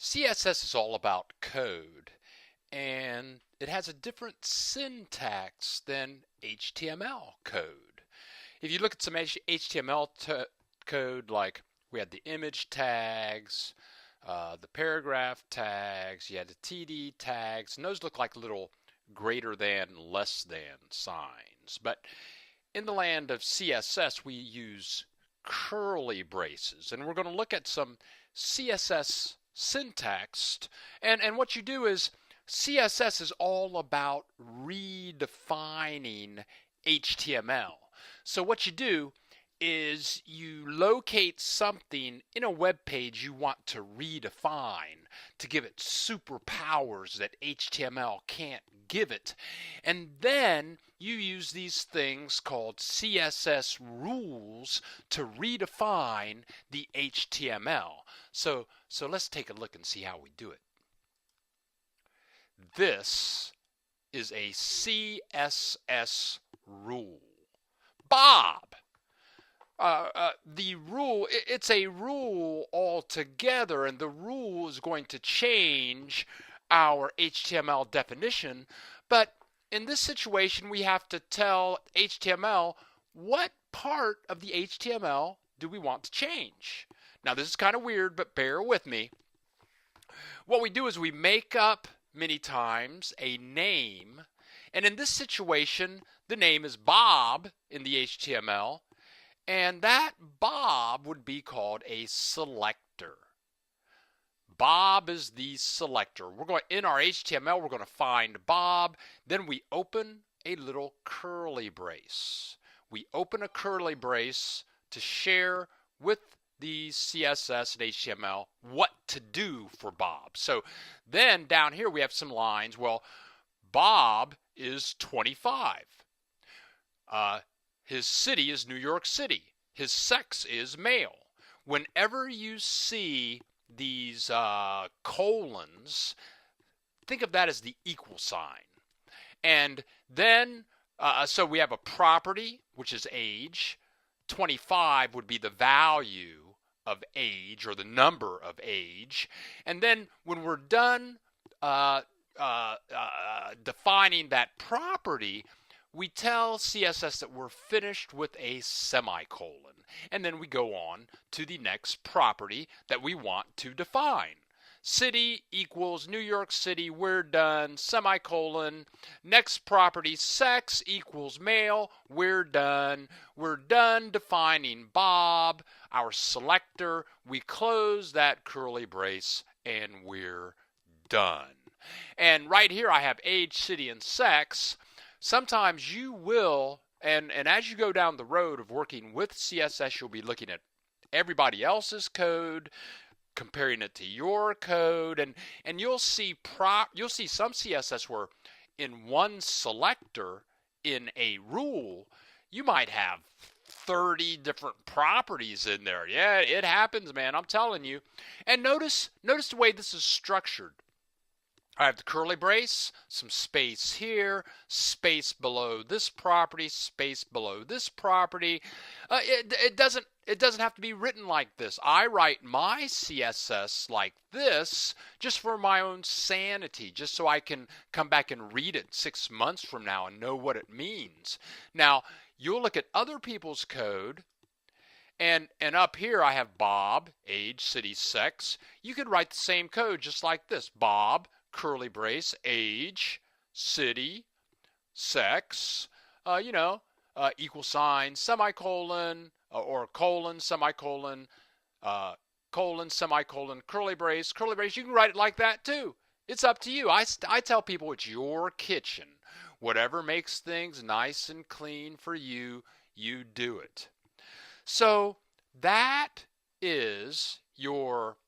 CSS is all about code, and it has a different syntax than HTML code. If you look at some HTML code, like we had the image tags, the paragraph tags, you had the TD tags, and those look like little greater than, less than signs. But in the land of CSS, we use curly braces, and we're going to look at some CSS syntax. And what you do is, CSS is all about redefining HTML. So what you do is you locate something in a web page you want to redefine to give it superpowers that HTML can't give it. And then you use these things called CSS rules to redefine the HTML. So let's take a look and see how we do it. This is a CSS rule. Bob! The rule, it's a rule altogether, and the rule is going to change our HTML definition. But in this situation, we have to tell HTML what part of the HTML do we want to change. Now, this is kind of weird, but bear with me. What we do is we make up many times a name, and in this situation, the name is Bob in the HTML. And that Bob would be called a selector. Bob is the selector. We're going in our HTML, we're going to find Bob. Then we open a little curly brace. We open a curly brace to share with the CSS and HTML what to do for Bob. So then down here we have some lines. Well, Bob is 25. His city is New York City. His sex is male. Whenever you see these colons, think of that as the equal sign. And then, so we have a property, which is age. 25 would be the value of age, or the number of age. And then when we're done defining that property, we tell CSS that we're finished with a semicolon, and then we go on to the next property that we want to define. City equals New York City, we're done, semicolon. Next property, sex equals male, we're done. We're done defining Bob, our selector. We close that curly brace, and we're done. And right here I have age, city, and sex. Sometimes you will, and as you go down the road of working with CSS, you'll be looking at everybody else's code, comparing it to your code, and you'll see some CSS where in one selector in a rule, you might have 30 different properties in there. Yeah, it happens, man, I'm telling you. And notice the way this is structured. I have the curly brace, some space here, space below this property, space below this property. It doesn't have to be written like this. I write my CSS like this just for my own sanity, just so I can come back and read it 6 months from now and know what it means. Now, you'll look at other people's code, and up here I have Bob, age, city, sex. You could write the same code just like this. Bob, curly brace, age, city, sex, equal sign, semicolon, or colon, semicolon, colon, semicolon, curly brace. You can write it like that too. It's up to you. I tell people it's your kitchen. Whatever makes things nice and clean for you, you do it. So that is your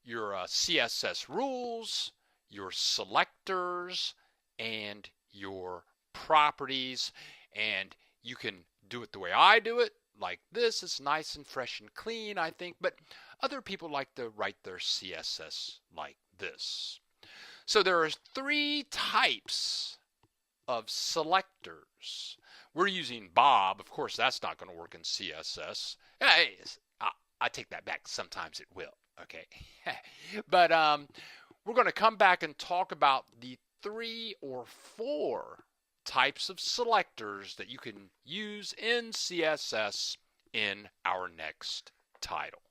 CSS rules, your selectors, and your properties. And you can do it the way I do it, like this. It's nice and fresh and clean, I think, but other people like to write their CSS like this. So there are 3 types of selectors. We're using Bob. Of course, that's not going to work in CSS. I take that back. Sometimes it will. Okay. But we're going to come back and talk about the 3 or 4 types of selectors that you can use in CSS in our next title.